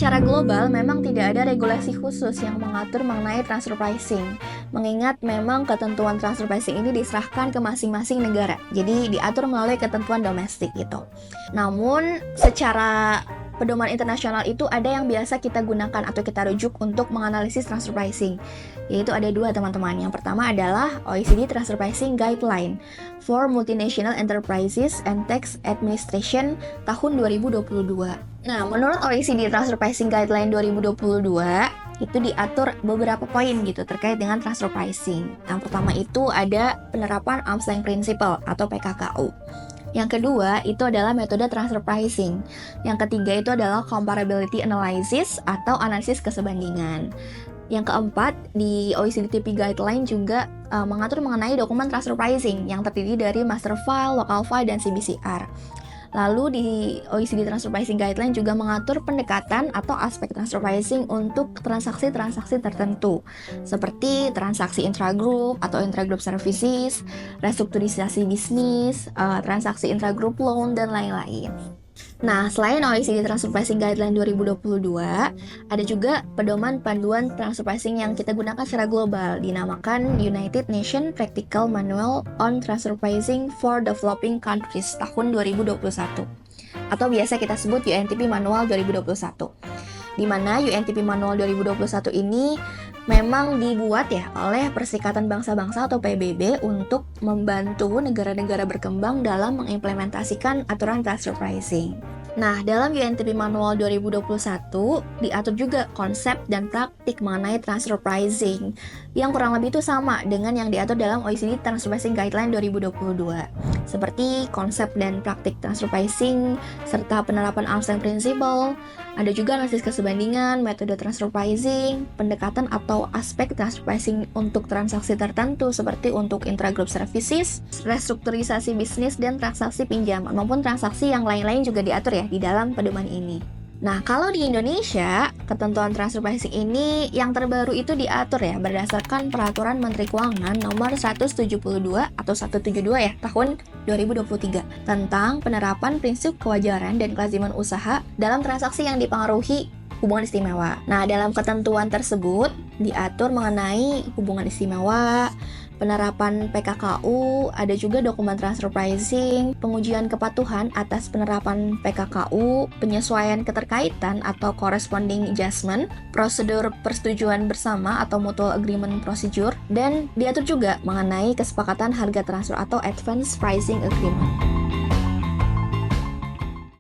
secara global memang tidak ada regulasi khusus yang mengatur mengenai transfer pricing. Mengingat memang ketentuan transfer pricing ini diserahkan ke masing-masing negara. Jadi diatur melalui ketentuan domestik gitu. Namun secara pedoman internasional itu ada yang biasa kita gunakan atau kita rujuk untuk menganalisis transfer pricing. Yaitu ada dua teman-teman. Yang pertama adalah OECD Transfer Pricing Guideline for Multinational Enterprises and Tax Administration tahun 2022. Nah, menurut OECD Transfer Pricing Guideline 2022, itu diatur beberapa poin gitu terkait dengan transfer pricing. Yang pertama itu ada penerapan Arm's Length Principle atau PKKU. Yang kedua itu adalah metode transfer pricing. Yang ketiga itu adalah comparability analysis atau analisis kesebandingan. Yang keempat, di OECD TP Guideline juga mengatur mengenai dokumen transfer pricing yang terdiri dari master file, local file, dan CBCR. Lalu di OECD Transfer Pricing Guideline juga mengatur pendekatan atau aspek transfer pricing untuk transaksi-transaksi tertentu, seperti transaksi intragroup atau intragroup services, restrukturisasi bisnis, transaksi intragroup loan, dan lain-lain. Nah, selain OECD Transfer Pricing Guideline 2022, ada juga pedoman panduan transfer pricing yang kita gunakan secara global, dinamakan United Nations Practical Manual on Transfer Pricing for Developing Countries tahun 2021, atau biasa kita sebut UNTP Manual 2021. Di mana UNTP Manual 2021 ini memang dibuat ya oleh Perserikatan Bangsa-Bangsa atau PBB untuk membantu negara-negara berkembang dalam mengimplementasikan aturan transfer pricing. Nah, dalam UNTP Manual 2021 diatur juga konsep dan praktik mengenai transfer pricing yang kurang lebih itu sama dengan yang diatur dalam OECD Transfer Pricing Guideline 2022. Seperti konsep dan praktik transfer pricing serta penerapan Arm's Length Principle, ada juga analisis kesebandingan, metode transfer pricing, pendekatan atau aspek transfer pricing untuk transaksi tertentu seperti untuk intragroup services, restrukturisasi bisnis, dan transaksi pinjaman maupun transaksi yang lain-lain juga diatur ya di dalam pedoman ini. Nah, kalau di Indonesia, ketentuan transfer pricing ini yang terbaru itu diatur ya berdasarkan Peraturan Menteri Keuangan Nomor 172 atau 172 ya tahun 2023 tentang penerapan prinsip kewajaran dan kelaziman usaha dalam transaksi yang dipengaruhi hubungan istimewa. Nah, dalam ketentuan tersebut diatur mengenai hubungan istimewa, penerapan PKKU, ada juga dokumen transfer pricing, pengujian kepatuhan atas penerapan PKKU, penyesuaian keterkaitan atau corresponding adjustment, prosedur persetujuan bersama atau mutual agreement procedure, dan diatur juga mengenai kesepakatan harga transfer atau advance pricing agreement.